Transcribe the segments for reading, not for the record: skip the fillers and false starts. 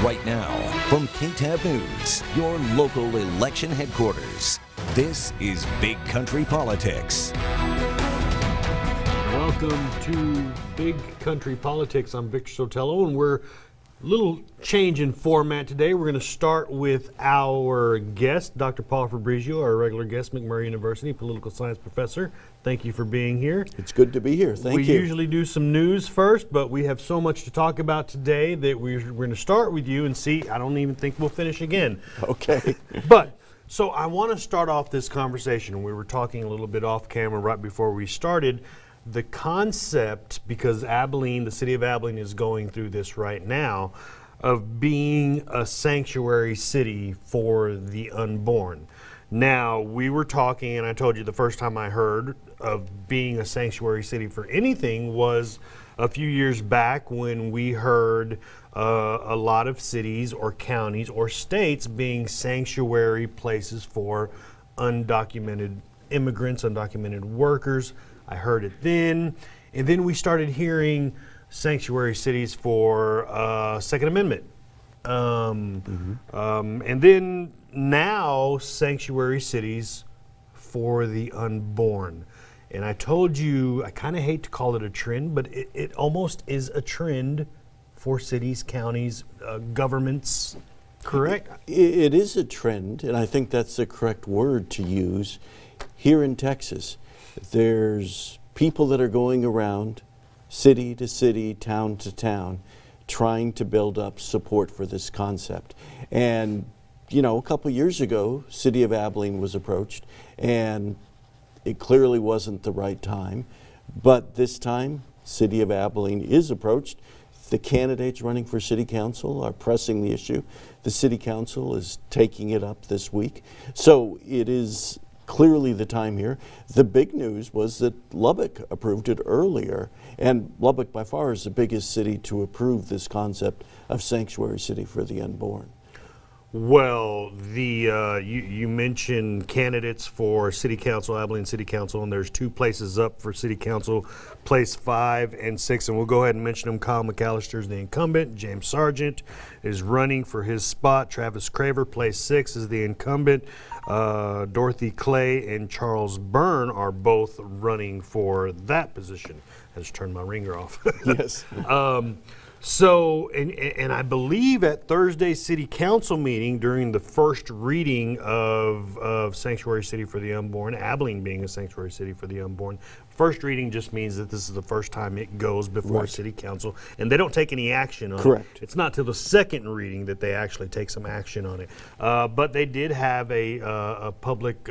Right now, from KTAB News, your local election headquarters, this is Big Country Politics. Welcome to Big Country Politics. I'm Victor Sotelo, and we're a little change in format today. We're going to start with our guest, Dr. Paul Fabrizio, our regular guest, McMurray University political science professor. Thank you for being here. It's good to be here. Thank you. We usually do some news first, but we have so much to talk about today that we're going to start with you and see. I don't even think we'll finish again. Okay. So I want to start off this conversation. We were talking a little bit off camera right before we started. The concept, because Abilene, the city of Abilene is going through this right now, of being a sanctuary city for the unborn. Now, we were talking, and I told you the first time I heard of being a sanctuary city for anything was a few years back when we heard a lot of cities or counties or states being sanctuary places for undocumented immigrants, undocumented workers. I heard it then. And then we started hearing sanctuary cities for Second Amendment. And then now sanctuary cities for the unborn. And I told you, I kind of hate to call it a trend, but it almost is a trend for cities, counties, governments, correct? It is a trend, and I think that's the correct word to use. Here in Texas, there's people that are going around city to city, town to town, trying to build up support for this concept. And, you know, a couple years ago, City of Abilene was approached, and it clearly wasn't the right time. But this time, City of Abilene is approached. The candidates running for city council are pressing the issue. The city council is taking it up this week. So it is clearly the time here. The big news was that Lubbock approved it earlier, and Lubbock by far is the biggest city to approve this concept of sanctuary city for the unborn. Well, you mentioned candidates for City Council, Abilene City Council, and there's two places up for City Council, place 5 and 6, and we'll go ahead and mention them. Kyle McAllister is the incumbent. James Sargent is running for his spot. Travis Craver, place 6, is the incumbent. Dorothy Clay and Charles Byrne are both running for that position. I just turned my ringer off. Yes. So, and I believe at Thursday's City Council meeting during the first reading of Sanctuary City for the Unborn, Abilene being a Sanctuary City for the Unborn, first reading just means that this is the first time it goes before City Council, and they don't take any action on it. Correct. It's not till the second reading that they actually take some action on it. But they did have a public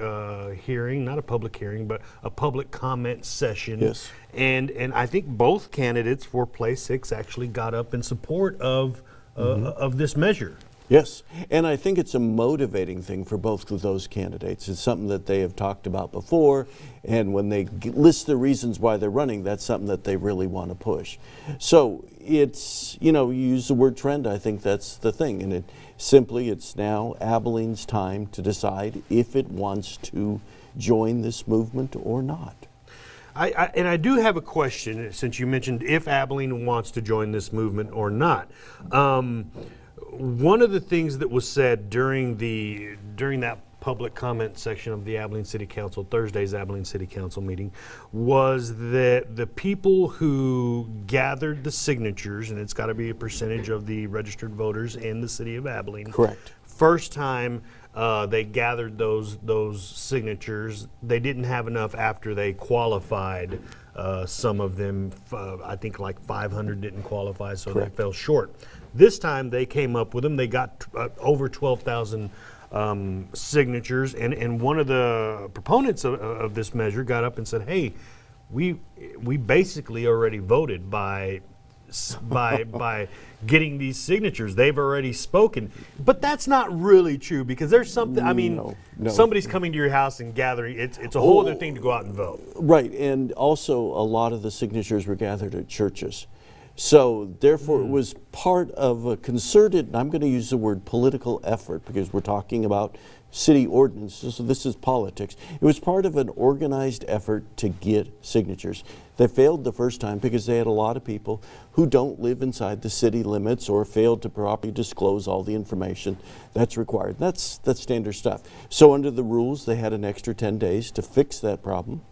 hearing, not a public hearing, but a public comment session. Yes. And I think both candidates for place 6 actually got up in support of this measure. Yes, and I think it's a motivating thing for both of those candidates. It's something that they have talked about before, and when they list the reasons why they're running, that's something that they really want to push. So it's, you know, you use the word trend, I think that's the thing, and it's now Abilene's time to decide if it wants to join this movement or not. And I do have a question, since you mentioned if Abilene wants to join this movement or not. One of the things that was said during that public comment section of the Abilene City Council, Thursday's Abilene City Council meeting, was that the people who gathered the signatures, and it's got to be a percentage of the registered voters in the city of Abilene. Correct. First time they gathered those signatures, they didn't have enough after they qualified. Some of them, I think like 500 didn't qualify, so Correct. They fell short. This time they came up with them. They got over 12,000 signatures, and one of the proponents of this measure got up and said, "Hey, we basically already voted by getting these signatures. They've already spoken." But that's not really true, because there's something, I mean, No. somebody's coming to your house and gathering, it's a whole other thing to go out and vote. Right, and also a lot of the signatures were gathered at churches. So therefore, it was part of a concerted, and I'm going to use the word political effort because we're talking about city ordinances, so this is politics. It was part of an organized effort to get signatures. They failed the first time because they had a lot of people who don't live inside the city limits or failed to properly disclose all the information that's required. That's standard stuff. So under the rules, they had an extra 10 days to fix that problem.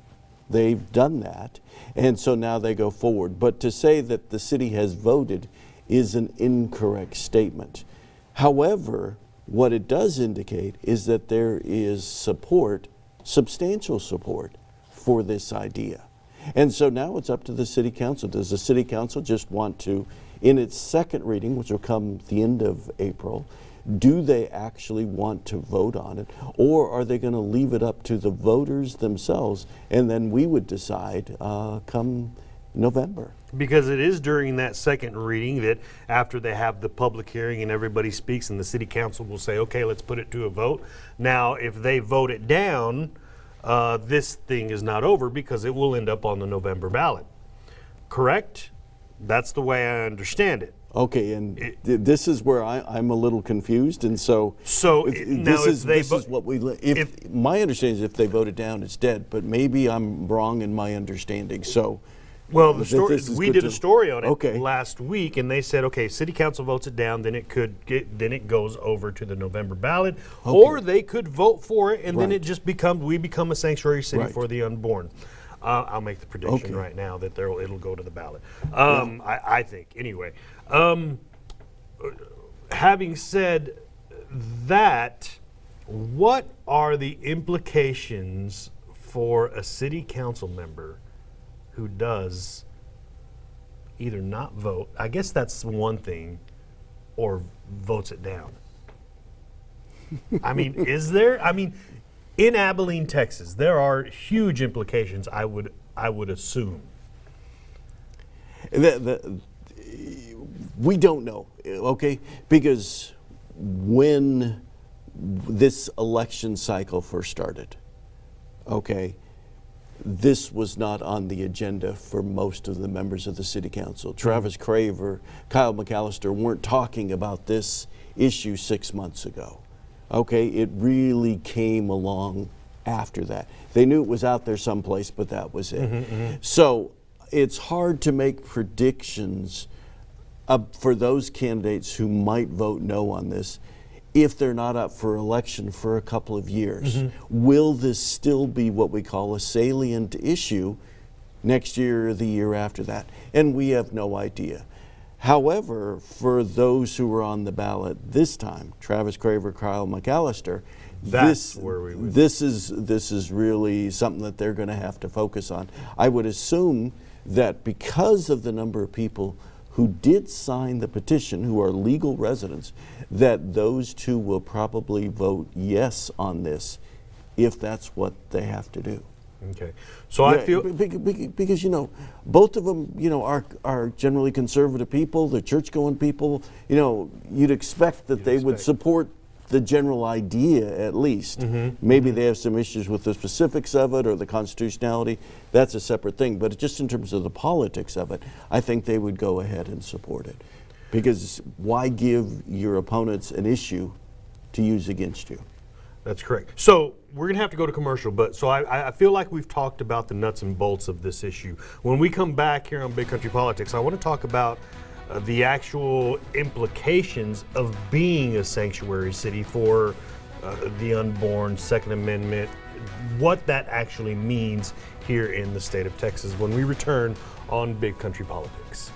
They've done that, and so now they go forward. But to say that the city has voted is an incorrect statement. However, what it does indicate is that there is support, substantial support, for this idea. And so now it's up to the city council. Does the city council just want to, in its second reading, which will come the end of April, do they actually want to vote on it, or are they going to leave it up to the voters themselves, and then we would decide come November? Because it is during that second reading that after they have the public hearing and everybody speaks and the city council will say, okay, let's put it to a vote. Now, if they vote it down, this thing is not over because it will end up on the November ballot. Correct? That's the way I understand it. Okay, and this is where I'm a little confused, and so this is what we. If my understanding is if they vote it down, it's dead. But maybe I'm wrong in my understanding. So, well, the story we did a story on it okay. last week, and they said, okay, city council votes it down, then it goes over to the November ballot, or they could vote for it, and then it just we become a sanctuary city for the unborn. I'll make the prediction right now that it'll go to the ballot. I think anyway. Having said that, what are the implications for a city council member who does either not vote, I guess that's one thing, or votes it down? I mean, is there? I mean, in Abilene, Texas, there are huge implications, I would assume. We don't know, okay? Because when this election cycle first started, okay, this was not on the agenda for most of the members of the city council. Travis Craver, Kyle McAllister weren't talking about this issue 6 months ago. Okay, it really came along after that. They knew it was out there someplace, but that was it. So it's hard to make predictions for those candidates who might vote no on this if they're not up for election for a couple of years. Will this still be what we call a salient issue next year or the year after that? And we have no idea. However, for those who were on the ballot this time, Travis Craver, Kyle McAllister, this is really something that they're going to have to focus on. I would assume that because of the number of people who did sign the petition, who are legal residents, that those two will probably vote yes on this if that's what they have to do. Okay, so I feel because both of them are generally conservative people, they're church-going people. You'd expect that they would support the general idea at least. Maybe they have some issues with the specifics of it or the constitutionality. That's a separate thing. But just in terms of the politics of it, I think they would go ahead and support it. Because why give your opponents an issue to use against you? That's correct. So we're going to have to go to commercial, but so I feel like we've talked about the nuts and bolts of this issue. When we come back here on Big Country Politics, I want to talk about the actual implications of being a sanctuary city for the unborn, Second Amendment, what that actually means here in the state of Texas when we return on Big Country Politics.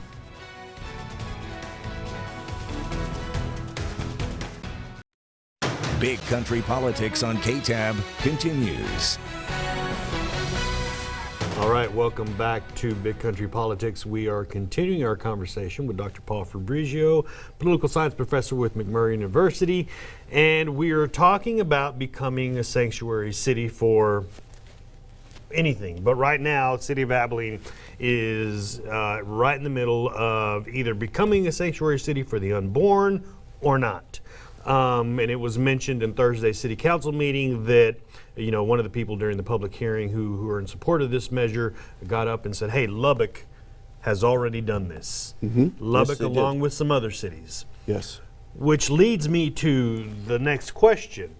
Big Country Politics on KTAB continues. All right, welcome back to Big Country Politics. We are continuing our conversation with Dr. Paul Fabrizio, political science professor with McMurray University, and we are talking about becoming a sanctuary city for anything. But right now, the city of Abilene is right in the middle of either becoming a sanctuary city for the unborn or not. And it was mentioned in Thursday's city council meeting that one of the people during the public hearing who are in support of this measure got up and said, hey, Lubbock has already done this. Yes, Lubbock, they did. along with some other cities. Yes. Which leads me to the next question.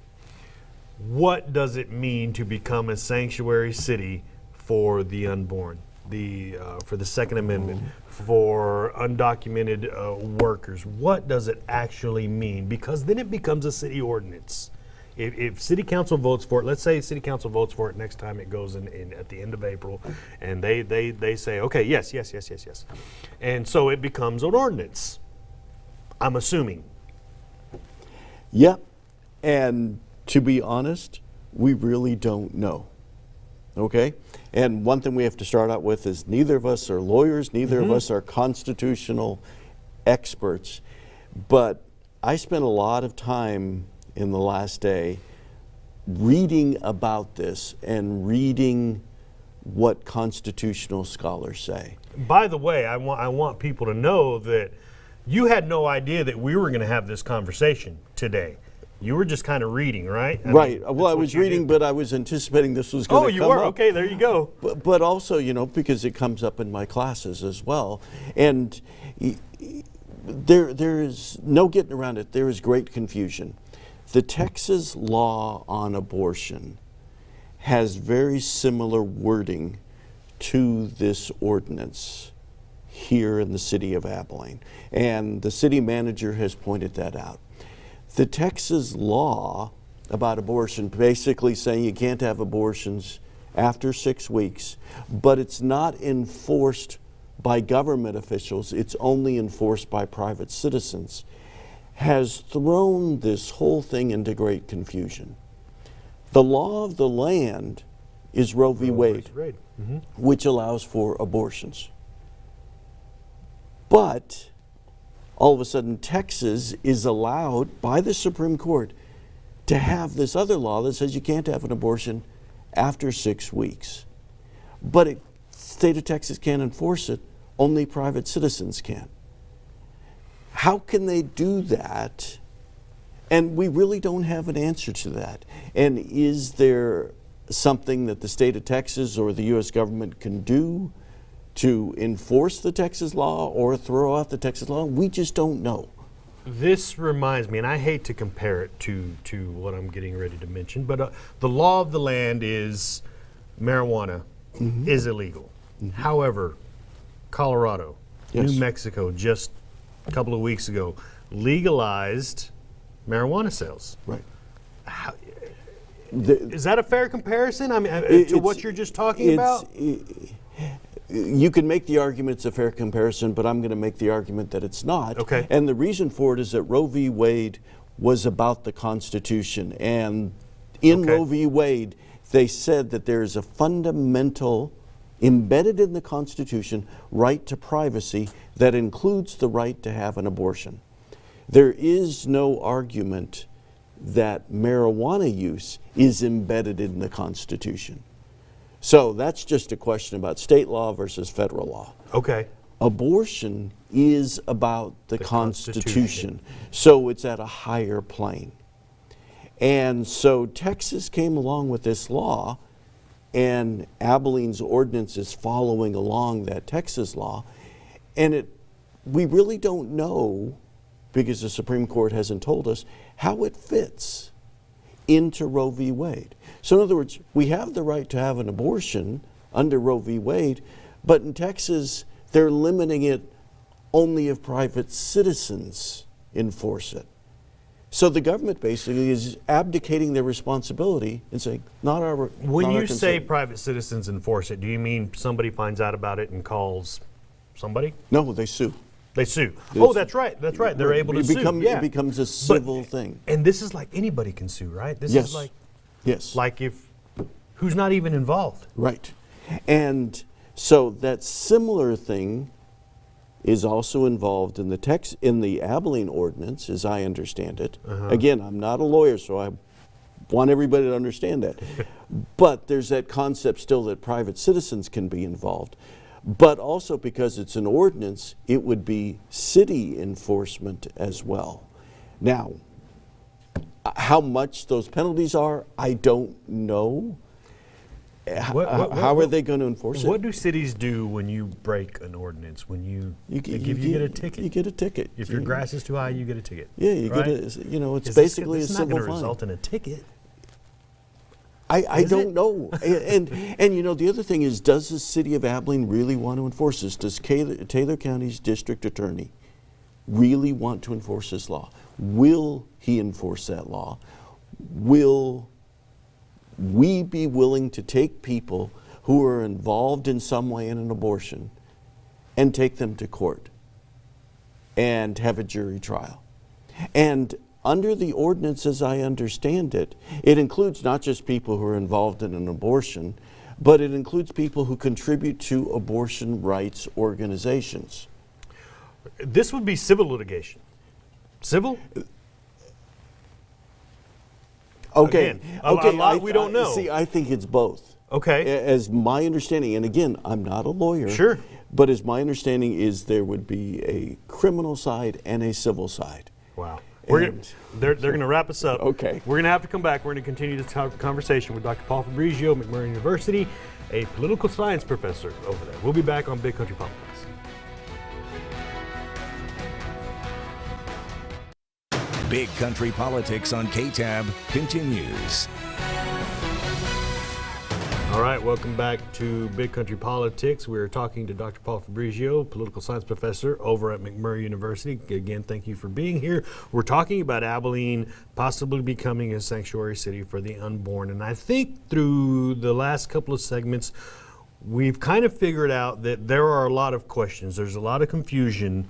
What does it mean to become a sanctuary city for the unborn, for the Second Amendment, for undocumented workers? What does it actually mean? Because then it becomes a city ordinance. If City Council votes for it, let's say City Council votes for it next time it goes in at the end of April, and they say, okay, yes. And so it becomes an ordinance, I'm assuming. Yep. And to be honest, we really don't know. Okay? And one thing we have to start out with is neither of us are lawyers, neither of us are constitutional experts. But I spent a lot of time in the last day reading about this and reading what constitutional scholars say. By the way, I want people to know that you had no idea that we were going to have this conversation today. You were just kind of reading, right? Right. Well, I was reading, but I was anticipating this was going to come up. Oh, you were? Okay, there you go. But also, you know, because it comes up in my classes as well. And there is no getting around it. There is great confusion. The Texas law on abortion has very similar wording to this ordinance here in the city of Abilene. And the city manager has pointed that out. The Texas law about abortion basically saying you can't have abortions after 6 weeks, but it's not enforced by government officials, it's only enforced by private citizens, has thrown this whole thing into great confusion. The law of the land is Roe v. Wade, which allows for abortions. But all of a sudden, Texas is allowed by the Supreme Court to have this other law that says you can't have an abortion after 6 weeks. But the state of Texas can't enforce it, only private citizens can. How can they do that? And we really don't have an answer to that. And is there something that the state of Texas or the U.S. government can do to enforce the Texas law or throw out the Texas law? We just don't know. This reminds me, and I hate to compare it to what I'm getting ready to mention, but the law of the land is marijuana is illegal. However, Colorado, New Mexico, just a couple of weeks ago, legalized marijuana sales. Right. Is that a fair comparison? I mean, to what you're just talking about? You can make the argument it's a fair comparison, but I'm going to make the argument that it's not. Okay. And the reason for it is that Roe v. Wade was about the Constitution. And in Roe v. Wade, they said that there is a fundamental, embedded in the Constitution, right to privacy that includes the right to have an abortion. There is no argument that marijuana use is embedded in the Constitution. So that's just a question about state law versus federal law. Okay. Abortion is about the Constitution. So it's at a higher plane. And so Texas came along with this law, and Abilene's ordinance is following along that Texas law. And we really don't know, because the Supreme Court hasn't told us, how it fits into Roe v. Wade. So in other words, we have the right to have an abortion under Roe v. Wade, but in Texas, they're limiting it only if private citizens enforce it. So the government basically is abdicating their responsibility and saying, not our concern. When you say private citizens enforce it, do you mean somebody finds out about it and calls somebody? No, they sue. They sue. Oh, that's right. That's right. They're able to sue. It becomes a civil thing. And this is like anybody can sue, right? This Yes. is like, Yes. like who's not even involved. Right. And so that similar thing is also involved in the Abilene ordinance, as I understand it. Again, I'm not a lawyer, so I want everybody to understand that. But there's that concept still that private citizens can be involved. But also because it's an ordinance, it would be city enforcement as well. Now, how much those penalties are, I don't know. How are they going to enforce it? What do cities do when you break an ordinance? When you get a ticket? You get a ticket. If your grass is too high, you get a ticket. Yeah, you right? get a. It's Is basically this a not civil going to fine. result in a ticket. I don't know. and the other thing is, does the city of Abilene really want to enforce this? Does Taylor County's district attorney really want to enforce this law? Will he enforce that law? Will we be willing to take people who are involved in some way in an abortion and take them to court and have a jury trial? And under the ordinance, as I understand it, it includes not just people who are involved in an abortion, but it includes people who contribute to abortion rights organizations. This would be civil litigation. Civil? Okay. Again, a lot we don't know. See, I think it's both. Okay. As my understanding, and again, I'm not a lawyer. Sure. But as my understanding is, there would be a criminal side and a civil side. Wow. They're going to wrap us up. Okay. We're going to have to come back. We're going to continue this conversation with Dr. Paul Fabrizio, McMurray University, a political science professor over there. We'll be back on Big Country Politics. Big Country Politics on KTAB continues. All right, welcome back to Big Country Politics. We're talking to Dr. Paul Fabrizio, political science professor over at McMurray University. Again, thank you for being here. We're talking about Abilene possibly becoming a sanctuary city for the unborn. And I think through the last couple of segments, we've kind of figured out that there are a lot of questions. There's a lot of confusion.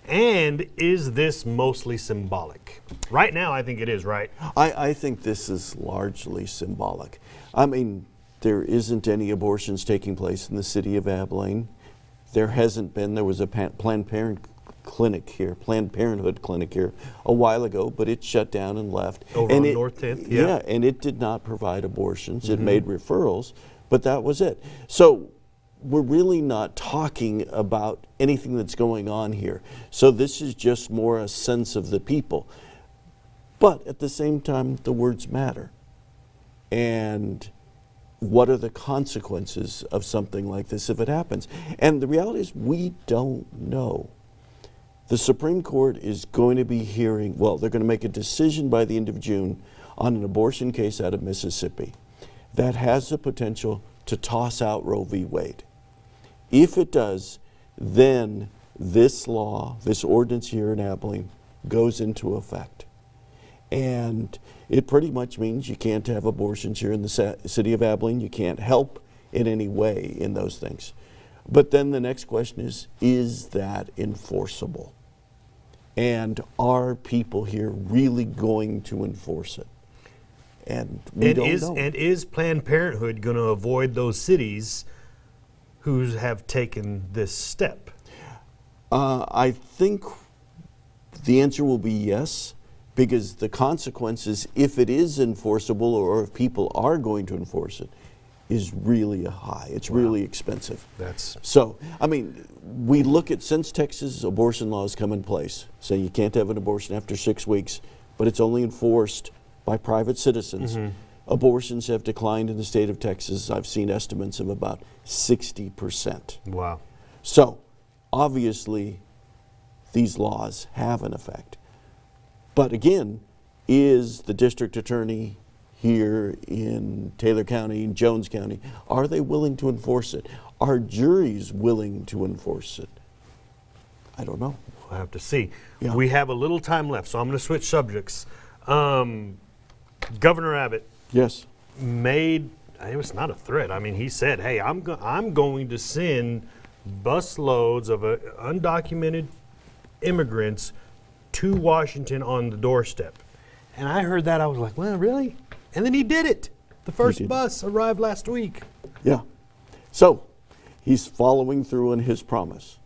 And is this mostly symbolic? Right now, I think it is, right? I think this is largely symbolic. I mean, there isn't any abortions taking place in the city of Abilene. There hasn't been. There was a Planned Parenthood clinic here a while ago, but it shut down and left. Over on North 10th, yeah. Yeah, and it did not provide abortions. Mm-hmm. It made referrals, but that was it. So we're really not talking about anything that's going on here. So this is just more a sense of the people. But at the same time, the words matter. And what are the consequences of something like this if it happens? And the reality is we don't know. The Supreme Court is going to be hearing, they're going to make a decision by the end of June on an abortion case out of Mississippi that has the potential to toss out Roe v. Wade. If it does, then this law, this ordinance here in Abilene, goes into effect. And it pretty much means you can't have abortions here in the city of Abilene. You can't help in any way in those things. But then the next question is that enforceable? And are people here really going to enforce it? And we don't know. And is Planned Parenthood going to avoid those cities who have taken this step? I think the answer will be yes, because the consequences, if it is enforceable or if people are going to enforce it, is really high. It's really expensive. So, I mean, we look at, since Texas abortion laws come in place, saying you can't have an abortion after 6 weeks, but it's only enforced by private citizens. Mm-hmm. Abortions have declined in the state of Texas. I've seen estimates of about 60%. Wow. So, obviously, these laws have an effect. But again, is the district attorney here in Taylor County, in Jones County, are they willing to enforce it? Are juries willing to enforce it? I don't know. We'll have to see. Yeah. We have a little time left, so I'm going to switch subjects. Governor Abbott made, it was not a threat. I mean, he said, hey, I'm going to send busloads of undocumented immigrants to Washington on the doorstep. And I heard that, I was like, well, really? And then he did it. The first bus arrived last week. Yeah. So he's following through on his promise.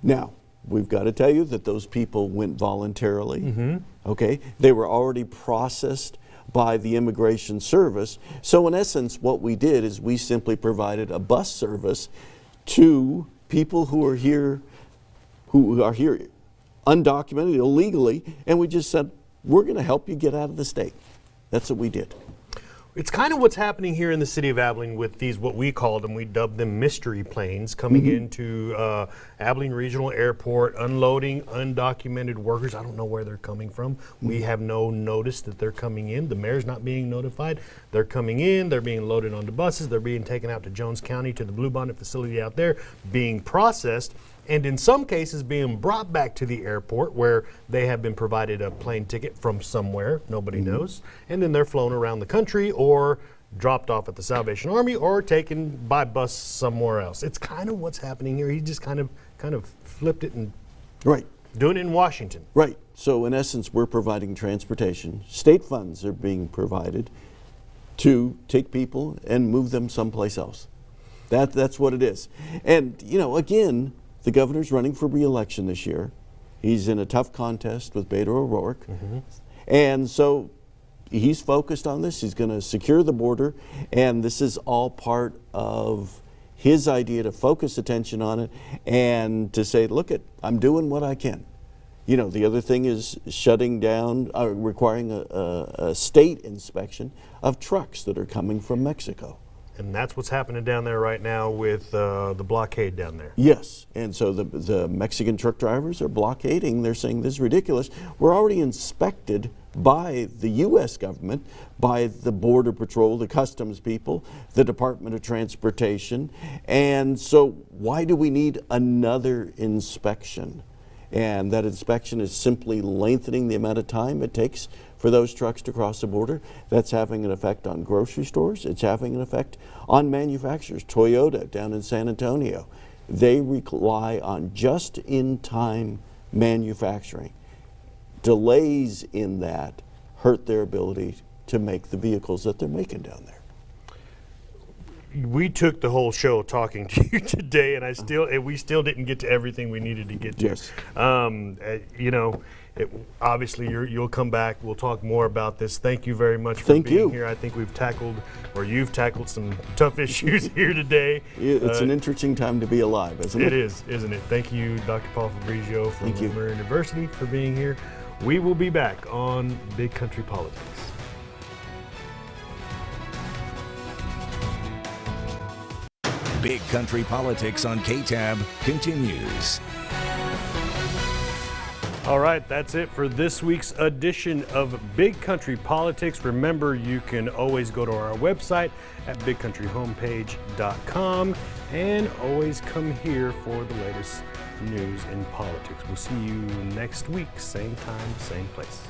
Now, we've got to tell you that those people went voluntarily. Mm-hmm. Okay? They were already processed by the Immigration Service. So in essence, what we did is we simply provided a bus service to people who are here undocumented, illegally, and we just said, we're going to help you get out of the state. That's what we did. It's kind of what's happening here in the city of Abilene with these, what we call them, we dub them mystery planes coming into Abilene Regional Airport, unloading undocumented workers. I don't know where they're coming from. We have no notice that they're coming in. The mayor's not being notified. They're coming in, they're being loaded onto buses, they're being taken out to Jones County to the Bluebonnet facility out there, being processed, and in some cases being brought back to the airport where they have been provided a plane ticket from somewhere, nobody knows, and then they're flown around the country or dropped off at the Salvation Army or taken by bus somewhere else. It's kind of what's happening here. He just kind of flipped it and doing it in Washington. Right. So in essence, we're providing transportation. State funds are being provided to take people and move them someplace else. That's what it is. And, you know, again, the governor's running for re-election this year. He's in a tough contest with Beto O'Rourke. And so he's focused on this. He's going to secure the border. And this is all part of his idea to focus attention on it and to say, look, I'm doing what I can. You know, the other thing is shutting down, requiring a state inspection of trucks that are coming from Mexico. And that's what's happening down there right now with the blockade down there. Yes, and so the Mexican truck drivers are blockading. They're saying this is ridiculous. We're already inspected by the U.S. government, by the Border Patrol, the Customs people, the Department of Transportation. And so why do we need another inspection? And that inspection is simply lengthening the amount of time it takes for those trucks to cross the border. That's having an effect on grocery stores. It's having an effect on manufacturers. Toyota down in San Antonio, they rely on just-in-time manufacturing. Delays in that hurt their ability to make the vehicles that they're making down there. We took the whole show talking to you today, and we still didn't get to everything we needed to get to. Yes. You know, obviously you'll come back. We'll talk more about this. Thank you very much for being here. I think you've tackled some tough issues here today. It's an interesting time to be alive, isn't it? It is, isn't it? Thank you, Dr. Paul Fabrizio from Murray University, for being here. We will be back on Big Country Politics. Big Country Politics on KTAB continues. All right, that's it for this week's edition of Big Country Politics. Remember, you can always go to our website at bigcountryhomepage.com and always come here for the latest news in politics. We'll see you next week, same time, same place.